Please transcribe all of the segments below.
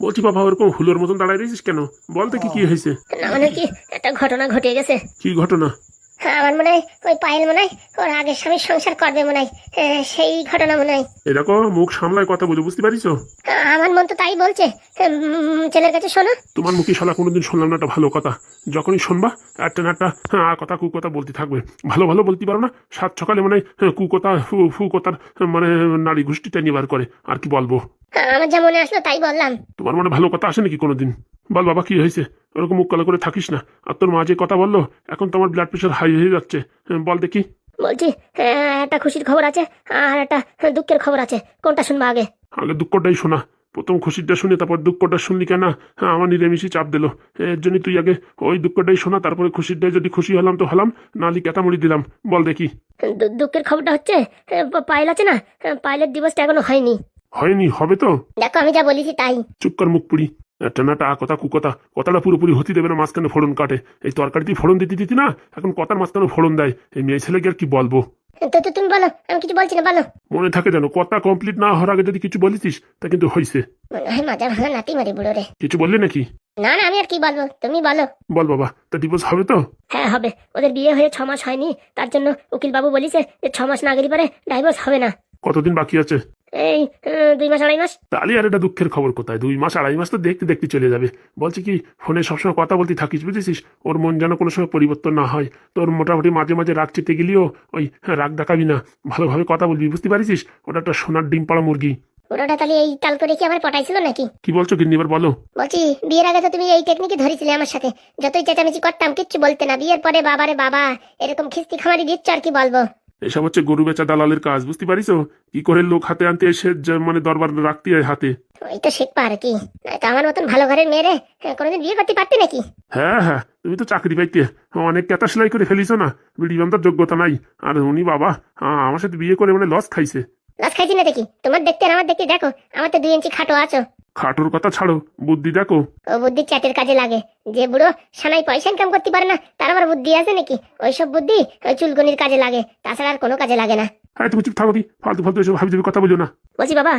বলছি বাবা, ওরকম হুলোর মতন দাঁড়ায় রয়েছিস কেন? বলতে কি হয়েছে? না মানে কি, একটা ঘটনা ঘটে গেছে। কি ঘটনা? হ্যাঁ, আমার মনে হয় ওই পায়েল মনে হয় ওর আগের স্বামীর সংসার করবে মনে হয়। সেই ঘটনা মনে হয়। এরকম মুখ সামলায় কথা বলে, বুঝতে পারিস? আমার মন তো তাই বলছে। ছেলের কাছে শোনো। তোমার মুখে শালা কোনোদিন শুনলাম না একটা ভালো কথা। যখনই শুনবা একটা না একটা কথা কুকথা বলতে থাকবে। ভালো ভালো বলতে পারো না, সাত সকালে মানে কুকথা ফু কথার মানে নারী গোষ্ঠীটা নিবার করে। আর কি বলবো? আমার যা মনে আসলো তাই বললাম। তোমার মনে ভালো কথা আসে নাকি কোনোদিন? বল বাবা, কি হয়েছে? ওরকম মুখ কালো করে থাকিস না। আর তোর মা যে কথা বললো, এখন তোমার ব্লাড প্রেশার হাই হয়ে যাচ্ছে। বল দেখি। বলছি, একটা খুশির খবর আছে আর একটা দুঃখের খবর আছে, কোনটা শুনবো আগে? আগে দুঃখটাই শোনা। প্রথম খুশিটা শুনে তারপর দুঃখটা শুনলি কেন? আমার নিরামিষি চাপ দিল। এর জন্য তুই আগে ওই দুঃখটাই শোনা, তারপরে খুশিটাই যদি খুশি হলাম তো হলাম, নালি কেতামুড়ি দিলাম। বল দেখি। দুঃখের খবরটা হচ্ছে, পায়েল আছে না, পায়েলের ডিভোর্সটা এখনো হয়নি। হয়নি? হবে তো। দেখো, আমি যা বলেছি তাই। চুপ কর মুখ পুরি। একটা না কথা কুকথা, কথাটা পুরোপুরি হতে দেবে না, মাঝখানে ফোড়ন কাটে। এই তরকারিতে ফোড়ন দিতে দিতি না, এখন কথার মাঝখানে ফোড়ন দেয়। এই মেয়ে ছেলেকে আর কি বলবো? তো তুমি বলো, আমি কিছু বলছি না, বলো। মনে থাকে যেন, কথা কমপ্লিট না হওয়ার আগে যদি কিছু বলিস তা কিন্তু হয়েছে। মনে হয় মাজা ভাঙা নাতি মারি বুড়ো রে। কিছু বললি নাকি? না না, আমি আর কি বলবো, তুমি বলো। বল বাবা, তা ডিভোর্স হবে তো? হ্যাঁ হবে। ওদের বিয়ে হয়ে 6 মাস হয়নি, তার জন্য উকিল বাবু বলেছে যে 6 মাস না গেলে পরে ডাইভোর্স হবে না। কতদিন বাকি আছে? এই 2 মাস 2.5 মাস। তাহলে আর এটা দুঃখের খবর কোথায়? 2 মাস 2.5 মাস তো দেখতে দেখতে চলে যাবে। বলছি কি, ফোনে সবসময় কথা বলতে থাকিস, বুঝেছিস? ওর মন যেন কোনো সময় পরিবর্তন না হয়। তোর মোটামুটি মাঝে মাঝে রাগ চেতে গেলেও ওই রাগ দেখাবি না, ভালোভাবে কথা বলবি, বুঝতে পারিস? ওটা একটা সোনার ডিম পাড়া মুরগি। ওটা তাহলে এই তাল করে কি আমার পটাইছিল নাকি? কি বলছো গিন্নি, এবার বলো। বলছি, বিয়ের আগে তো তুমি এই টেকনিকে ধরেছিলে আমার সাথে। যতই চেঁচামেচি করতাম কিচ্ছু বলতে না, বিয়ের পরে বাবারে বাবা এরকম খিস্তি খামারি দিচ্ছ, আর কি বলবো। এসব হচ্ছে গরু বেচা দালালের কাজ, বুঝতে পারিস? কি করে লোক হাতে আনতে এসে মানে দরবার রাখতে হয় হাতে। ওই তো শিখবা আর কি, নয়তো আমার মতন ভালো ঘরের মেয়েরে কোনোদিন বিয়ে করতে পারতে নাকি? হ্যাঁ হ্যাঁ, তুমি তো চাকরি পাইতে অনেক কেতা সেলাই করে ফেলিস না। বিড়ি বান্ধার যোগ্যতা নাই। আর উনি বাবা আমার সাথে বিয়ে করে মানে লস খাইছে। লাশ খাইছি না দেখি, তোমার দেখতে আর আমার দেখতে দেখো, আমার তো 2 ইঞ্চি খাটো আছো। খাটোর কথা ছাড়ো, বুদ্ধি দেখো। ও বুদ্ধি চ্যাটের কাজে লাগে। যে বুড়ো সানাই পয়সা ইনকাম করতে পারে না, তার আবার বুদ্ধি আছে নাকি? ওইসব বুদ্ধি ওই চুলকনির কাজে লাগে, তাছাড়া আর কোনো কাজে লাগে না। হ্যাঁ, তুমি চুপ থাকো, ফালতু ফালতু এসব হাবি কথা বলো না। বলছি বাবা,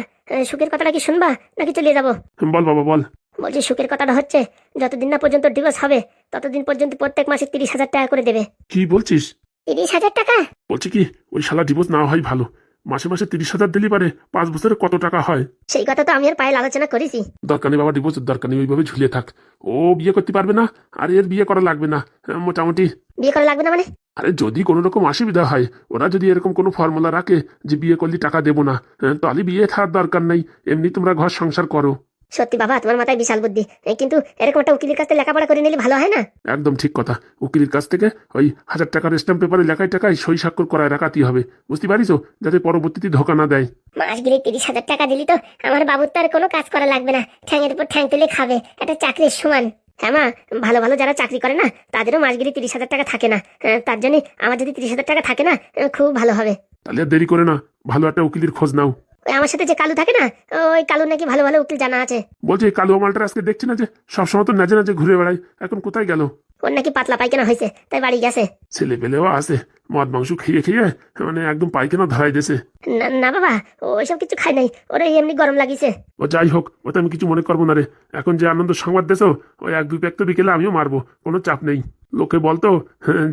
সুখের কথাটা কি শুনবা নাকি চলে যাবো? বল বাবা বল। বলছি, সুখের কথাটা হচ্ছে, যতদিন না পর্যন্ত ডিভোর্স হবে ততদিন পর্যন্ত প্রত্যেক মাসে 30,000 টাকা করে দেবে। কি বলছিস? 30,000 টাকা? বলছি কি, ওই শালা ডিভোর্স না হয় ভালো। মাসে মাসে 30,000 দিলি পারে 5 বছরে কত টাকা হয়? সেই কথা তো আমি আর পায়েল আলোচনা করেছি। দরকার নেই বাবা, ডিভোর্সের দরকার নেই, ওইভাবে ঝুলিয়ে থাক। ও বিয়ে করতে পারবে না, আর এর বিয়ে করা লাগবে না। মোটামুটি। বিয়ে করা লাগবে না মানে? আরে যদি কোনো রকম অসুবিধা হয়, ওরা যদি এরকম কোনো ফর্মুলা রাখে যে বিয়ে করলে টাকা দেবো না, তাহলে বিয়ে থাকার দরকার নেই, এমনি তোমরা ঘর সংসার করো। সত্যি বাবা, তোমার মাথায় বিশাল বুদ্ধি। কিন্তু এরকম একটা উকিলের কাছে লেখাপড়া করে নিলে ভালো হয় না? একদম ঠিক কথা। উকিলের কাছ থেকে ওই 1000 টাকার স্ট্যাম্প পেপারে লেখায় টাকায় সই স্বাক্ষর করায় রাখাতেই হবে, বুঝতে পারিস? যাতে পরবর্তীতে ধোকা না দেয়। মাস গেলে 30,000 টাকা দিলি তো আমার বাবুর তো আর কোনো কাজ করা লাগবে না, ঠ্যাংয়ের উপর ঠ্যাং তুলে খাবে, একটা চাকরির সমান। হ্যাঁ মা, ভালো ভালো যারা চাকরি করে না তাদেরও মাস গেলে 30,000 টাকা থাকে না। তার জন্য আমার যদি 30,000 টাকা থাকে না, খুব ভালো হবে। তাহলে আর দেরি করে না, ভালো একটা উকিলের খোঁজ নাও। ওই আমার সাথে যে কালু থাকে না, ওই কালু নাকি ভালো ভালো উকিল জানা আছে। বলছি, এই কালো মালটা আজকে দেখছি না যে সবসময় তো নাজে নাজে ঘুরে বেড়ায়, এখন কোথায় গেল? ওর নাকি পাতলা পায়খানা হয়েছে, তাই বাড়ি গেছে। ছেলে পেলেও আছে, মদ মাংস খেয়ে খেয়ে মানে একদম পায়খানা ধরাই দিয়েছে। না না বাবা, ওইসব কিছু খাই নাই, ওরা এমনি গরম লাগিছে। ও যাই হোক, ওতে আমি কিছু মনে করবো না রে। এখন যে আনন্দ সংবাদ দেছো, ওই 1-2 প্যাক তো বিকেলে আমিও মারবো, কোনো চাপ নেই। লোকে বলতো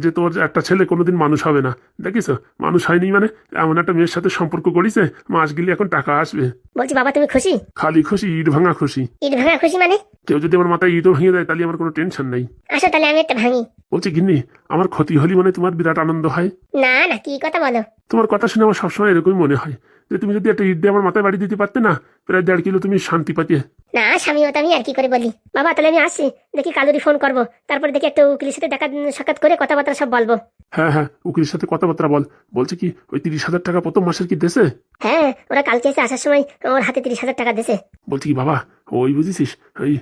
যে তোর একটা ছেলে কোনোদিন মানুষ হবে না, দেখিস মানুষ হয়নি মানে এমন একটা মেয়ের সাথে সম্পর্ক করিছে, মাস গেলে এখন টাকা আসবে। বলছি বাবা, তুমি খুশি? খালি খুশি, ইট ভাঙা খুশি। ইট ভাঙা খুশি মানে? কেউ যদি আমার মাথায় ইটও ভেঙে দেয় তাহলে আমার কোনো টেনশন নেই। আসো তাহলে আমি একটা ভাঙি। বলছি গিন্নি, আমার ক্ষতি হলি মানে তোমার বিরাট আনন্দ হয়? না না, কি কথা বলো? তোমার কথা শুনে আমার সবসময় এরকমই মনে হয় যে তুমি যদি একটা ইট দিয়ে আমার মাথায় বাড়ি দিতে পারতে না, প্রায় 1.5 কিলো তুমি শান্তি পাতে। না স্বামী, ওটা আমি আর কি করে বলি। বাবা তাহলে আমি আসছি, দেখি কালুরি ফোন করবো, তারপরে দেখি একটা উকিলের সাথে দেখা সাক্ষাৎ করে কথাবার্তা সব বলবো। হ্যাঁ হ্যাঁ, উকিলের সাথে কথাবার্তা বল। বলছে কি, ওই 30,000 টাকা প্রথম মাসের কি দেশে? হ্যাঁ, ওরা কালকে এসে আসার সময় ওর হাতে 30,000 টাকা দিয়েছে। বলছি কি বাবা, ওই বুঝেছিস, ওই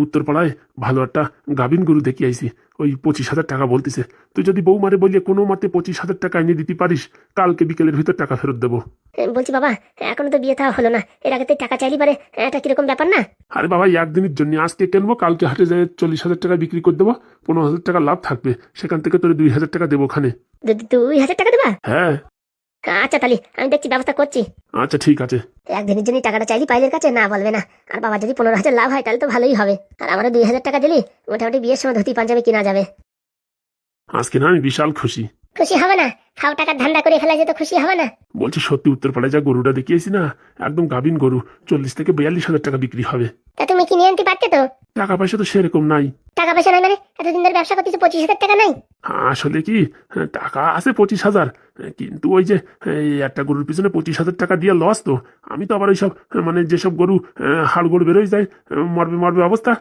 উত্তরপাড়ায় ভালো একটা গাভিন গরু দেখি আইছি, ওই 25,000 টাকা বলতেছে। তুই যদি বউ মারে বলিয়ে কোনো মতে 25,000 টাকা এনে দিতে পারিস, কালকে বিকেলের ভিতর টাকা ফেরত দেবো। বলছি বাবা, এখনো তো বিয়ে থা হলো না, এর আগে তো টাকা চাইলি পারে, এটা কিরকম ব্যাপার না? আরে বাবা, একদিনের জন্য আজকে কিনবো, কালকে হাটে যায় 40,000 টাকা বিক্রি করে দেবো, 15,000 টাকা লাভ থাকবে, সেখান থেকে তোর 2,000 টাকা দেবো ওখানে। 2,000 টাকা দেবা? হ্যাঁ। আচ্ছা তাহলে আমি দেখছি, ব্যবস্থা করছি। আচ্ছা ঠিক আছে। তো একদিনের জন্য টাকাটা চাইলি পাইলের কাছে, না বলবে না। আর বাবা যদি 15,000 লাভ হয় তাহলে তো ভালোই হবে। আর আমারও 2,000 টাকা দিলি, মোটামুটি বিয়ের সময় ধুতি পাঞ্জাবি কিনা যাবে। আজকে না আমি বিশাল খুশি। খুশি হবে না? খাও টাকার ধান্দা করে ফেলা যেত, খুশি হবে না? বলছি সত্যি, উত্তরপাড়ায় যা গরুটা দেখিয়েছি না, একদম গাভিন গরু, 40 থেকে 42,000 টাকা বিক্রি হবে। তা তুমি কিনে আনতে পারতে তো। টাকা পয়সা তো সেরকম নাই। টাকা পয়সা নাই মানে? এতদিন ধরে ব্যবসা করতেছি, 25,000 টাকা নাই? আসলে কি, টাকা আছে 25,000, কিন্তু ওই যে এই একটা গরুর পিছনে 25,000 টাকা দিয়ে লস তো। আমি তো আবার ওইসব মানে যেসব গরু হাড় গরু বেরোয় যায়, মরবে মরবে অবস্থা,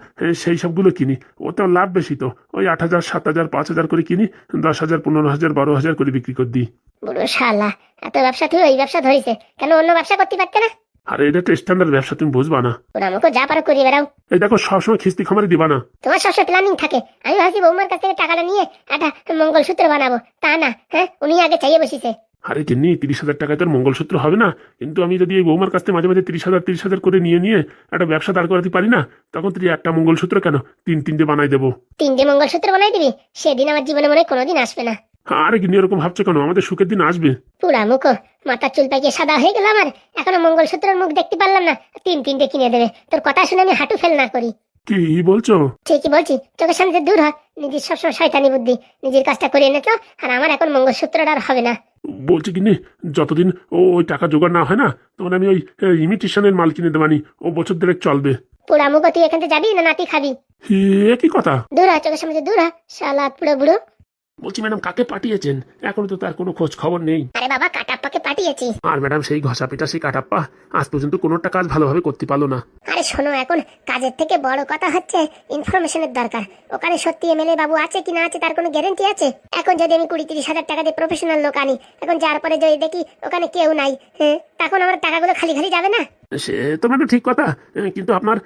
সেই সবগুলো কিনি। ওতে লাভ বেশি তো, ওই 8,000 7,000 5,000 করে কিনি, 10,000 15,000 12,000 করে বিক্রি করে দিই। বুড়ো শালা, এত ব্যবসা তুই ওই ব্যবসা ধরিছে, কেন অন্য ব্যবসা করতে পারতে না? আর এটা তো স্ট্যান্ডার্ড ব্যবসা, তুমি বুঝবা না। ওরা আমাকে যা পারো করিয়ে বেড়াও। এই দেখো সবসময় খিস্তি খামারে দিবা না। তোমার সবসময় প্ল্যানিং থাকে। আমি ভাবছি বৌমার কাছ থেকে টাকাটা নিয়ে একটা মঙ্গলসূত্র বানাবো, তা না, হ্যাঁ উনি আগে চাইয়ে বসিছে। আরে কিন্নি 30,000 টাকায় তোর মঙ্গলসূত্র হবে না, কিন্তু আমি যদি এই বৌমার কাছ থেকে মাঝে মাঝে 30,000 করে নিয়ে একটা ব্যবসা দাঁড় করাতে পারি না, তখন তুই একটা মঙ্গলসূত্র কেন 3-3টে বানাই দেবো। 3টে মঙ্গলসূত্র বানাই দিবি? সেদিন আমার জীবনে মনে হয় কোনোদিন আসবে না। আরে কিন্নি এরকম ভাবছো কেন? আমাদের সুখের দিন আসবে। পুরা মুখো, মাথার চুল পাকিয়ে সাদা হয়ে গেল আমার, এখনো মঙ্গলসূত্রের মুখ দেখতে পারলাম না, 3টে কিনে দেবে? তোর কথা শুনে আমি হাঁটু ফেল না করি। কি বলছো? ঠিকই বলছি, চোখের সামনে দূর হয়। নিজের সবসময় শয়তানি বুদ্ধি, নিজের কাজটা করে এনেছো, আর আমার এখন মঙ্গলসূত্রটা আর হবে না। বলছি কিন্নি, যতদিন ওই টাকা জোগাড় না হয় না, তখন আমি ওই ইমিটেশনের মাল কিনে দেবানি, ও বছর দেড়েক চলবে। পুরা মুখো, তুই এখান থেকে যাবি না নাতি খাবি? কি কথা? দূর হয়, চোখের সামনে দূর হয়, শালা পুরো বুড়ো। বলছি ম্যাডাম কাকে পাঠিয়েছেন? এখনো তো তার কোনো খোঁজ খবর নেই। আরে বাবা, কাটাপ্পাকে পাঠিয়েছি। আর ম্যাডাম সেই ঘষা পিটা সেই কাটাপ্পা আজ পর্যন্ত কোনোটা কাজ ভালোভাবে করতে পারলো না। আরে শোনো, এখন কাজের থেকে বড় কথা হচ্ছে ইনফরমেশনের দরকার। ওখানে সত্যি এমএলএ বাবু আছে কি না আছে তার কোনো গ্যারেন্টি আছে? এখন যদি আমি 20-30 হাজার টাকা দিয়ে প্রফেশনাল লোক আনি, এখন যার পরে যদি দেখি ওখানে কেউ নাই, হ্যাঁ, তখন আমার টাকাগুলো খালি খালি যাবে না? সে তো ম্যাডাম ঠিক কথা, কিন্তু আপনার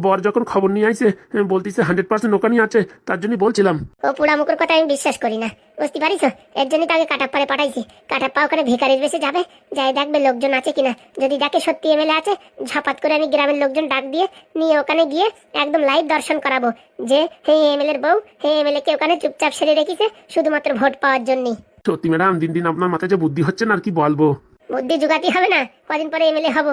বর যখন খবর নিয়ে আইছে, বলতেছে 100% ওখানেই আছে, তার জন্যই বলছিলাম। ও পুরামুকুর কথা আমি বিশ্বাস করি না, বুঝতে পারিস? এর জন্যই তাকে কাটাপ্পারে পাঠাইছি। কাটাপ্পা ওখানে ভিখারির বেশে যাবে, যাই দেখবে লোকজন আছে কিনা। যদি দেখে সত্যি এমএলএ আছে, ঝপাত করে আমি গ্রামের লোকজন ডাক দিয়ে নিয়ে ওখানে গিয়ে একদম লাইভ দর্শন করাবো যে হে এমএলএর বউ, হে এমএলএ কে ওখানে চুপচাপ সেরে রেখেছে শুধুমাত্র ভোট পাওয়ার জন্যই। সত্যি ম্যাডাম, দিন দিন আপনার মাথায় যে বুদ্ধি হচ্ছে না, আর কি বলবো। বুদ্ধি জোগাতে হবে না, কদিন পরে এমএলএ হবো,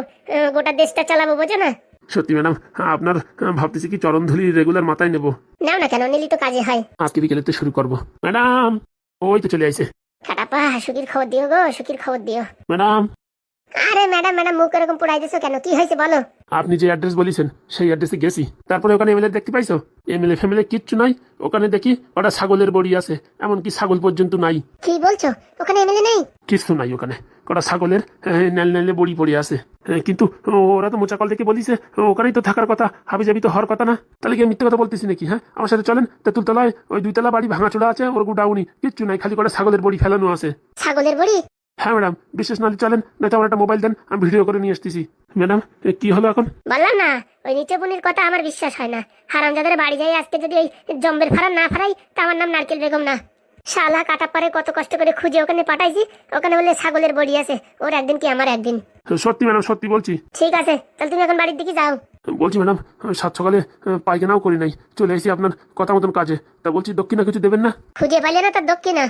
গোটা দেশটা চালাবো, বোঝো না? সত্যি ম্যাডাম, আপনার ভাবতেছি কি চরণধুলি রেগুলার মাথায় নেব। নাও না কেন, নিলি তো কাজে হয়। আজকে বিকেলে তো শুরু করবো। ম্যাডাম ওই তো চলে আইছে। কাটাপ্পা, সুখীর খবর দিও গো, সুখীর খবর দিও। ম্যাডাম। আরে ম্যাডাম ম্যাডাম, মুখ এরকম পোড়াই দিছো কেন? কি হয়েছে বলো? আপনি যে অ্যাড্রেস বলেছেন সেই অ্যাড্রেসে গেছি, তারপরে ওখানে এমএলএ দেখতে পাইছো? এমএলএ ফ্যামিলি কিচ্ছু নাই ওখানে, দেখি ওটা ছাগলের বড়ি আছে, এমনকি ছাগল পর্যন্ত নাই। কি বলছো? ওখানে এমএলএ নেই? কিছু নাই ওখানে, কটা ছাগলের নেলে বড়ি পড়ে আছে। কিন্তু ওরা তো মোচাকল থেকে বলিছে ওখানেই তো থাকার কথা, হাবি যাবি তো হওয়ার কথা না। তাহলে কি আমি মিথ্যে কথা বলতেছি নাকি? হ্যাঁ, আমার সাথে চলেন। তেঁতুলতলায় ওই 2 তলা বাড়ি ভাঙাচোড়া আছে, ওর গোডাউনি কিচ্ছু নাই, খালি কটা ছাগলের বড়ি ফেলানো আছে। ছাগলের বড়ি? হ্যাঁ ম্যাডাম, বিশেষ নালে চলেন, না তো আমার একটা মোবাইল দেন, আমি ভিডিও করে নিয়ে আসতেছি। ম্যাডাম কি হলো এখন? বললাম না, ওই নিচে বুনির কথা আমার বিশ্বাস হয় না। হারামজাদের বাড়ি যাই আজকে যদি ওই জম্বের ফাড়া না ফাড়াই, তা আমার নাম নারকেল বেগম না। শালা কাটাপ্পারে কত কষ্ট করে খুঁজে ওখানে পাঠাইছি, ওখানে বলে ছাগলের বড়ি আছে। ওর একদিন কি আমার একদিন। সত্যি ম্যাডাম, সত্যি বলছি। ঠিক আছে, তাহলে তুমি এখন বাড়ির দিকে যাও। বলছি ম্যাডাম, 7 সকালে পায়খানাও করি নাই, চলে এসেছি আপনার কথা মতন কাজে। তা বলছি দক্ষিণা কিছু দেবেন না? খুঁজে পাইলে না তার দক্ষিণা?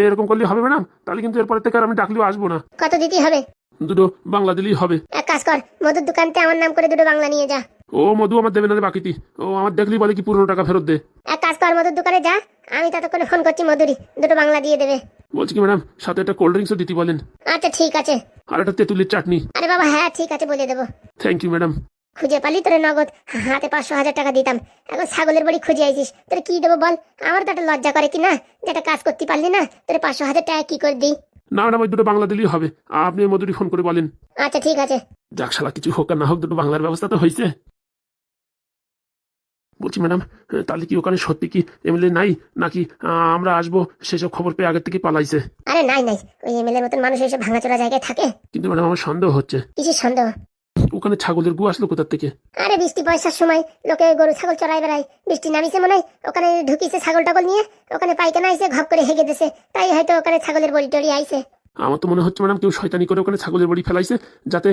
এরকম করলে হবে ম্যাডাম? তাহলে কিন্তু এরপরে থেকে আর আমি ডাকলেও আসবো না। কত দিতে হবে? 2 বাংলা দিলেই হবে। এক কাজ কর, মধুর দোকানতে আমার নাম করে 2 বাংলা নিয়ে যা। ও মধু আমার দেবে না রে বাকিতি, ও আমার দেখলেই বলে কি পুরনো টাকা ফেরত দে। এক কাজ কর, মধুর দোকানে যা, আমি ততক্ষণে ফোন করছি, মধুরি 2 বাংলা দিয়ে দেবে। বলছি কি ম্যাডাম, সাথে একটা কোল্ড ড্রিঙ্কসও দিতে বলেন। আচ্ছা ঠিক আছে। আর একটা তেঁতুলের চাটনি। আরে বাবা হ্যাঁ ঠিক আছে, বলে দেবো। Thank you madam. খুঁজে পালি তোরে নগদ হাতে 500,000 টাকা দিতাম, এখন ছাগলের বাড়ি খুঁজে আইছিস, তোর কি দেবো বল? আমার তো একটা লজ্জা করে কি না, যেটা কাজ করতে পারলি না, তোর 500,000 টাকা কি করে দিই? না ম্যাডাম, ওই 2 বাংলা দিলেই হবে, আপনি ওই মধুরি ফোন করে বলেন। আচ্ছা ঠিক আছে। যাক শালা, কিছু হোক আর না হোক 2 বাংলার ব্যবস্থা তো হয়েছে। বলছি ম্যাডাম, তাহলে কি ওখানে সত্যি কি এমএলএ নাই, নাকি আমরা আসবো সেসব খবর পেয়ে আগে থেকে পালাইছে? আরে নাই নাই, ওই এমএলএর মতন মানুষ এসে ভাঙাচোরা জায়গায় থাকে। কিন্তু ম্যাডাম আমার সন্দেহ হচ্ছে। কিসের সন্দেহ? ওখানে ছাগলের গু আসলো কোথা থেকে? আরে বৃষ্টি পয়সার সময় লোকে গরু ছাগল চড়াই বেড়ায়, বৃষ্টি নামিছে মনে হয়, ওখানে ঢুকিছে ছাগল টাগল নিয়ে, ওখানে পায়খানা আইছে, ঘপ করে হেগে দিছে, তাই হয়তো ওখানে ছাগলের বড়ি টড়ি আইছে। আমার তো মনে হচ্ছে ম্যাডাম কেউ শয়তানি করে ওখানে ছাগলের বড়ি ফেলাইছে, যাতে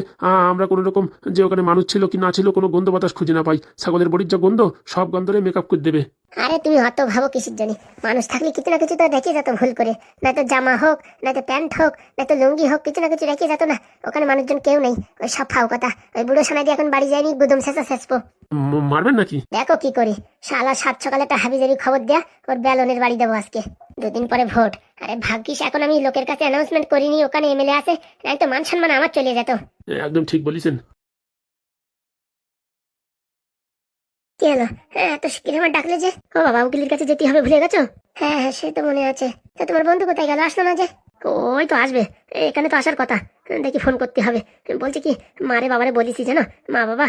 আমরা কোনো রকম যে ওখানে মানুষ ছিল কি না ছিল কোনো গন্ধ বাতাস খুঁজে না পাই। ছাগলের বড়ির যা গন্ধ সব গন্ধরে মেকআপ করে দেবে। আরে তুমি অত ভাবো কিসের জানি, মানুষ থাকলে কিছু না কিছু তো রেখে যেত ভুল করে, নয়তো জামা হোক নয়তো প্যান্ট হোক নয়তো লুঙ্গি হোক, কিছু না কিছু রেখে যেত না। ওখানে মানুষজন কেউ নেই, ওই সব ফাও কথা। ওই বুড়ো সোনা দিয়ে এখন বাড়ি যায়নি, গুদম শেষা শেষবো। মারবেন নাকি? দেখো কি করি, শালা 7 সকালে একটা হাবিজাবি খবর দেয়া, ওর বেলনের বাড়ি দেবো আজকে। 2 দিন পরে ভোট। আরে ভাগ্যিস এখন আমি লোকের কাছে অ্যানাউন্সমেন্ট করিনি ওখানে এমএলএ আছে, একদম মান সম্মান আমার চলে যেত। একদম ঠিক বলেছেন। কি হলো? হ্যাঁ, এত শিগগির আমার ডাকলে যে? ও বাবা, উকিলের কাছে যেতে হবে, ভুলে গেছো? হ্যাঁ হ্যাঁ, সে তো মনে আছে। তা তোমার বন্ধু কোথায় গেল, আসলো না যে? ওই তো আসবে, এখানে তো আসার কথা। দেখি ফোন করতে হবে। বলছি কি, মারে বাবারে বলিছি জানো, মা বাবা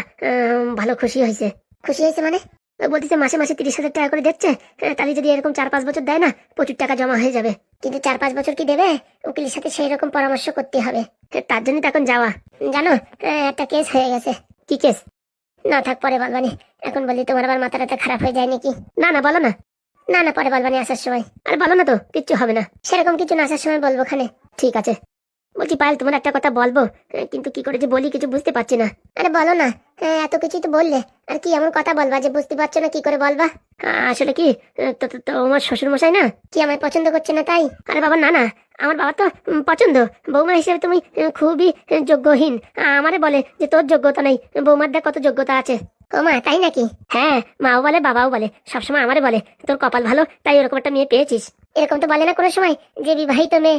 ভালো খুশি হয়েছে। খুশি হয়েছে মানে? বলতেছে মাসে মাসে 30,000 টাকা করে দিচ্ছে, তাহলে যদি এরকম 4-5 বছর দেয় না, প্রচুর টাকা জমা হয়ে যাবে। কিন্তু 4-5 বছর কি দেবে? উকিলের সাথে সেই রকম পরামর্শ করতে হবে। তার জন্য তো এখন যাওয়া। জানো, একটা কেস হয়ে গেছে। কি কেস? না থাক, পরে বলবানি। এখন বলি তোমার আবার মাথা টাথা খারাপ হয়ে যায় নাকি? না না, বলো না। না না, পরে বলবানি আসার সময়। আরে বলো না তো, কিচ্ছু হবে না। সেরকম কিছু না, আসার সময় বলবো খানে। ঠিক আছে। বলছি পায়েল, তোমার একটা কথা বলবো, কিন্তু কি করে যে বলি কিছু বুঝতে পারছি না। আরে বলো না, এত কিছু তো বললে, আর কি এমন কথা বলবা যে বুঝতে পারছো না, কি করে বলবা? আসলে কি, তোমার শ্বশুর মশাই না কি আমায় পছন্দ করছে না তাই? আরে বাবা না না, আমার বাবা তো পছন্দ। বৌমা হিসেবে তুমি খুবই যোগ্যহীন। আমারে বলে যে তোর যোগ্যতা নেই, বৌমার দেখ কত যোগ্যতা আছে। ও মা, তাই নাকি? হ্যাঁ, মাও বলে বাবাও বলে, সবসময় আমারে বলে তোর কপাল ভালো, তাই ওরকম একটা মেয়ে পেয়েছিস। এরকম তো বলে না কোনো সময় যে বিবাহিত মেয়ে,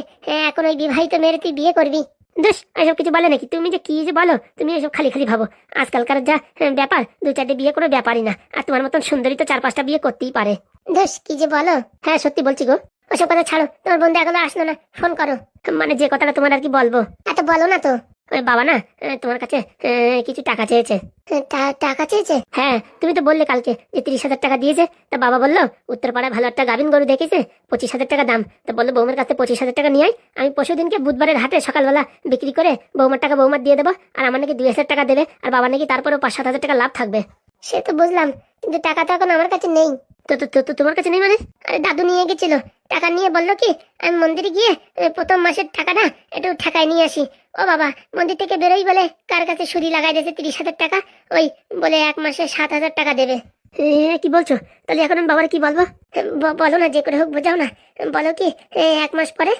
এখন ওই বিবাহিত মেয়ের তুই বিয়ে করবি? দোষ, এসব কিছু বলে নাকি? তুমি যে কি যে বলো, তুমি এসব খালি খালি ভাবো। আজকালকার যা ব্যাপার, 2-4টে বিয়ে করে ব্যাপারই না। আর তোমার মতন সুন্দরী তো 4-5টা বিয়ে করতেই পারে। দোষ, কি যে বলো। হ্যাঁ সত্যি বলছি গো। ওসব কথা ছাড়ো, তোমার বন্ধু এখনো আসলো না, ফোন করো। মানে যে কথাটা তোমার আর কি বলবো। এত বলো না তো। ওই বাবা না তোমার কাছে কিছু টাকা চেয়েছে। টাকা চেয়েছে? হ্যাঁ, তুমি তো বললে কালকে যে 30,000 টাকা দিয়েছে। তা বাবা বললো উত্তরপাড়ায় ভালো একটা গাভিন গরু দেখেছে, 25,000 টাকা দাম। তা বললো বৌমার কাছে 25,000 টাকা নিয়ে আয়, আমি পরশুদিনকে বুধবারের হাটে সকালবেলা বিক্রি করে বৌমার টাকা বৌমার দিয়ে দেবো, আর আমার নাকি 2,000 টাকা দেবে, আর বাবা নাকি তারপরেও 5-7 হাজার টাকা লাভ থাকবে। সে তো বুঝলাম, কিন্তু টাকা তো এখন আমার কাছে নেই। তো তোমার কাছে নেই মানে? আরে দাদু নিয়ে গেছিল, টাকা নিয়ে বললো কি আমি মন্দিরে গিয়ে প্রথম মাসের টাকাটা একটু ঠেকায় নিয়ে আসি। ও বাবা, মন্দির থেকে বেরোই বলে কার কাছে সুরি লাগাই দিয়েছে 30,000 টাকা, ওই বলে 1 মাসে 7,000 টাকা দেবে। কি বলছো? তাহলে এখন আমি বাবার কি বলবো? বলো না, যে করে হোক বোঝাও না। বলো কি 1 মাস পরে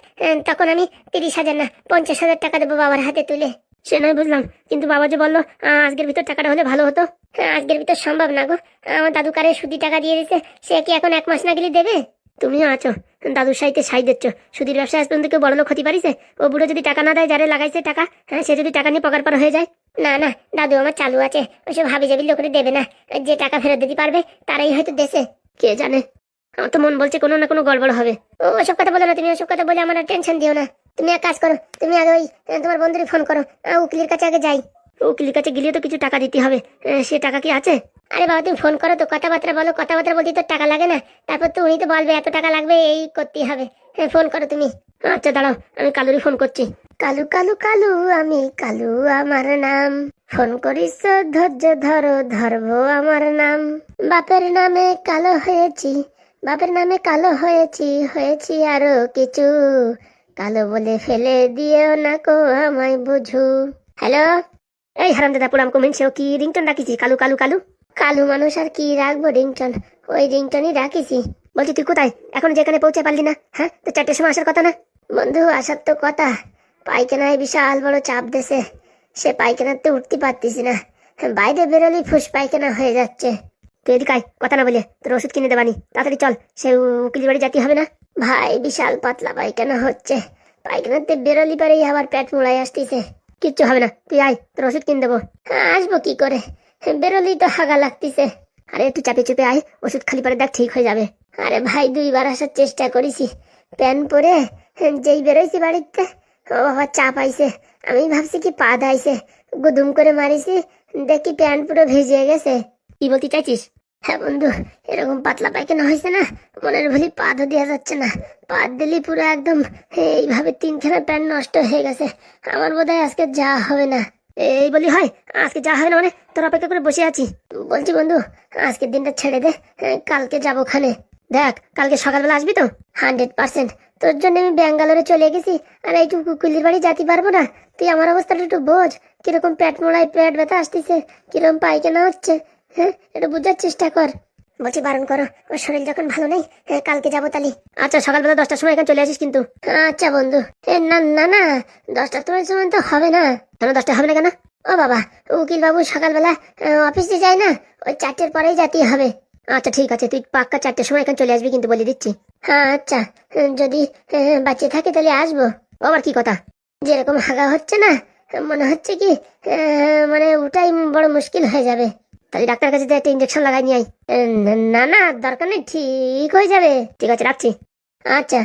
তখন আমি 30,000 না 50,000 টাকা দেবো বাবার হাতে তুলে। সে নয় বুঝলাম, কিন্তু বাবা যে বললো আজকের ভিতর টাকাটা হলে ভালো হতো। আজকের ভিতর সম্ভব না গো, আমার দাদু কারে সুদি টাকা দিয়ে দিছে, সে কি এখন 1 মাস না গেলে দেবে? তুমিও আছো দাদুর সাইতে সাই দিচ্ছ, সুদির ব্যবসা আজ পর্যন্ত কেউ বড় লোক হতে পারিছে? ও বুড়ো যদি টাকা না দেয়, যারে লাগাইছে টাকা, সে যদি টাকা নিয়ে পকার পার হয়ে যায়। না না, দাদু আমার চালু আছে, ওইসব হাবি জাবি লোকের দেবে না, যে টাকা ফেরত দিতে পারবে তারাই হয়তো দেশে। কে জানে, আমার তো মন বলছে কোনো না কোনো গড়বড় হবে। ওসব কথা বলো না তুমি, ওসব কথা বলে আমার টেনশন দিও না। তুমি এক কাজ করো, তুমি আগে ওই তোমার বন্ধুরই ফোন করো, উকিলের কাছে আগে যাই। উকিলের কাছে গেলে তো কিছু টাকা দিতে হবে, সে টাকা কি আছে? আরে বাবা তুমি ফোন করো তো, কথাবার্তা বলো, কথাবার্তা বলতে তো টাকা লাগে না? তারপর তো উনি তো বলবে এত টাকা লাগবে, এই করতেই হবে। ফোন করো তুমি। আচ্ছা দাঁড়াও, আমি কালুরই ফোন করছি। কালু কালু কালু, আমি কালু আমার নাম, ফোন করিস ধৈর্য ধরো, ধরবো আমার নাম। বাপের নামে কালো হয়েছি, বাপের নামে কালো হয়েছি, হয়েছি আরো কিছু, কালো বলে ফেলে দিও না কো আমায় বুঝু। হ্যালো, এই হারাম দাদা পুরাম কমেন্ট, সেও কি রিংটন রাখিছি? কালু কালু কালু কালু মানুষ আর কি রাখবো রিংটন, ওই রিংটনই রাখিছি। বলছি তুই কোথায়? এখন যেখানে পৌঁছে পারলি না? হ্যাঁ, তো 4টের সময় আসার কথা না? বন্ধু আসার তো কথা, পায়খানায় বিশাল বড় চাপ দেশে, সে পায়খানাতে উঠতে পারতিস না, বাইরে বেরোলেই ফুস পায়খানা হয়ে যাচ্ছে। তুই এদিকে আয়, কথা না বলে তোর ওষুধ কিনে দেবানি, তাড়াতাড়ি চল, সে উকিল বাড়ি যেতে হবে না? ভাই বিশাল পাতলা পায়খানা হচ্ছে, পায়খানাতে বেরোলি পারেই আবার পেট মুড়াই আসতেছে। কিচ্ছু হবে না, তুই আয়, তোর ওষুধ কিনে দেবো। আসবো কি করে, বেরোলেই তো হাগা লাগতেছে। আরে তুই চাপে চুপে আয়, ওষুধ খালি পরে দেখ ঠিক হয়ে যাবে। আরে ভাই 2বার আসার চেষ্টা করেছি, প্যান পরে যেই বেরোইছি বাড়িতে, ও বাবা চাপ আইছে, আমি ভাবছি কি পা দাইছে, গুদুম করে মারিছি, দেখি প্যান্ট পুরো ভিজে গেছে। কি বলতে চাইছিস? হ্যাঁ বন্ধু, এরকম পাতলা পায়খানা হয়েছে না, মনের ভুলি পা ধো দেওয়া যাচ্ছে না, পা দিলি পুরো একদম এইভাবে 3খানা প্যান্ট নষ্ট হয়ে গেছে। আমার বোধহয় আজকে যা হবে না। এই বলি হয়, আজকে যা হয় না মানে তোর অপেক্ষা করে বসে আছি। বলছি বন্ধু, আজকের দিনটা ছেড়ে দে, কালকে যাবো খানে। দেখ কালকে সকালবেলা আসবি তো? 100%। তোর জন্য আমি ব্যাঙ্গালোরে চলে গেছি, আর এইটুকু কুকুলির বাড়ি যেতে পারবো না। তুই আমার অবস্থাটা একটু বোঝ, কিরকম পেট মোড়ায় পেট ব্যথা আসতেছে, কিরকম পায়খানা হচ্ছে। হ্যাঁ, একটু বুঝার চেষ্টা কর। বলছি বারণ করো, ওর শরীর যখন ভালো নেই। হ্যাঁ, কালকে যাবো তালি। আচ্ছা, সকালবেলা 10টার সময় এখানে চলে আসিস কিন্তু। আচ্ছা বন্ধু। না না না, 10টার সময় তো হবে না। কেন 10টা হবে না কেন? ও বাবা, উকিল বাবু সকালবেলা অফিসে যায় না, ওই 4টের পরেই যেতে হবে। আচ্ছা ঠিক আছে, তুই পাক্কা 4টের সময় এখানে চলে আসবি কিন্তু, বলে দিচ্ছি। হ্যাঁ আচ্ছা, যদি বাচ্চা থাকে তাহলে আসবো। আবার কি কথা? যেরকম হাগা হচ্ছে না, মনে হচ্ছে কি মানে ওটাই বড় মুশকিল হয়ে যাবে। তাহলে ডাক্তার কাছে একটা ইঞ্জেকশন লাগাই নিয়ে আই। না না, দরকার নেই, ঠিক হয়ে যাবে। ঠিক আছে, রাখছি। আচ্ছা।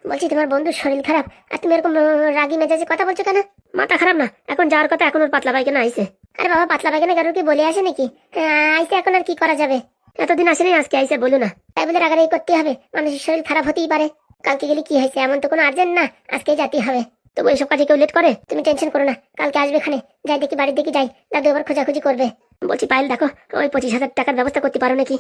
বলছি তোমার বন্ধুর শরীর খারাপ, আর তুমি এরকম রাগি মেজাজে কথা বলছো কেন? মাথা খারাপ না, এখন যাওয়ার কথা, এখন ওর পাতলা পায়খানা আইছে। আরে বাবা, পাতলা পায়খানা কারোর কি বলে আসে নাকি? আইসে, এখন আর কি করা যাবে? এতদিন আসেনি, আজকে আইসে, বলো না। তাই বলে রাগারাগি করতে হবে? মানুষের শরীর খারাপ হতেই পারে। কালকে গেলে কি হয়েছে, এমন তো কোনো আর্জেন্ট না, আজকেই যেতে হবে। তবু এইসব কাজে কেউ লেট করে? তুমি টেনশন করো না, কালকে আসবে এখানে। যাই দেখি, বাড়ির দিকে যাই, দাদু আবার খোঁজাখুঁজি করবে। বলছি পায়েল, দেখো ওই 25,000 টাকার ব্যবস্থা করতে পারো নাকি?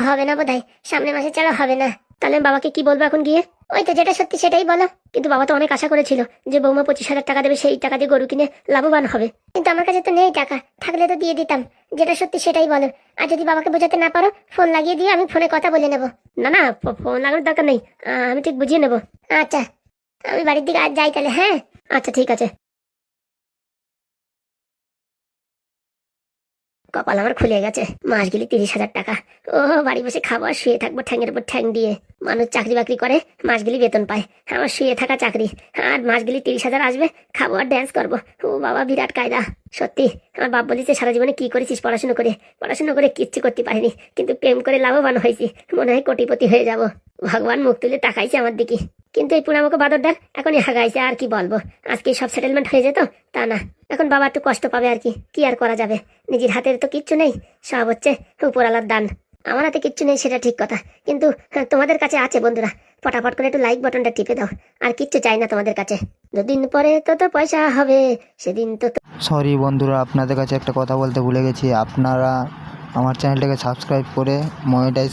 হবে না বোধহয়, সামনের মাসে ছাড়া হবে না। তাহলে আমি বাবাকে কি বলবো এখন গিয়ে? ওই তো, যেটা সত্যি সেটাই বলো। কিন্তু বাবা তো অনেক আশা করেছিল যে বৌমা 25,000 টাকা দেবে, সেই টাকা দিয়ে গরু কিনে লাভবান হবে। কিন্তু আমার কাছে তো নেই টাকা, থাকলে তো দিয়ে দিতাম। যেটা সত্যি সেটাই বলো। আর যদি বাবাকে বোঝাতে না পারো, ফোন লাগিয়ে দিয়ে আমি ফোনে কথা বলে নেবো। না না, ফোন লাগানোর দরকার নেই, আমি ঠিক বুঝিয়ে নেবো। আচ্ছা, আমি বাড়ির দিকে আজ যাই তাহলে। হ্যাঁ আচ্ছা, ঠিক আছে। কপাল আমার খুলে গেছে, মাস গেলে 30,000 টাকা। ও, বাড়ি বসে খাবো আর শুয়ে থাকবো ঠ্যাংয়ের উপর ঠ্যাং দিয়ে। মানুষ চাকরি বাকরি করে, মাস গেলি বেতন পায়, আমার শুয়ে থাকা চাকরি। আর মাস গেলি 30,000 আসবে, খাবো আর ড্যান্স করবো। ও বাবা, বিরাট কায়দা। সত্যি, আমার বাপ বলেছে সারা জীবনে কি করেছিস পড়াশুনো করে? পড়াশুনো করে কিচ্ছু করতে পারিনি, কিন্তু প্রেম করে লাভবান হয়েছি, মনে হয় কোটিপতি হয়ে যাব। ভগবান মুখ তুলে তাকাইছে আমার দিকে। কিন্তু এই পুনামুখো বাদরদার এখনই হাগাইছে, আর কি বলবো। আজকে সব সেটেলমেন্ট হয়ে যেত, তা না। এখন বাবা একটু কষ্ট পাবে আর কি, কি আর করা যাবে। নিজের হাতের তো কিচ্ছু নেই, সব হচ্ছে উপরওয়ালার দান। আমার হাতে কিচ্ছু নেই, সেটা ঠিক কথা, কিন্তু তোমাদের কাছে আছে বন্ধুরা। ফটাফট করে একটু লাইক বাটনটা টিপে দাও, আর কিচ্ছু চাই না তোমাদের কাছে। দুদিন পরে তো পয়সা হবে, সেদিন তো। সরি বন্ধুরা, আপনাদের কাছে একটা কথা বলতে ভুলে গেছি। আপনারা আমার চ্যানেলটাকে সাবস্ক্রাইব করে মনিটাইজ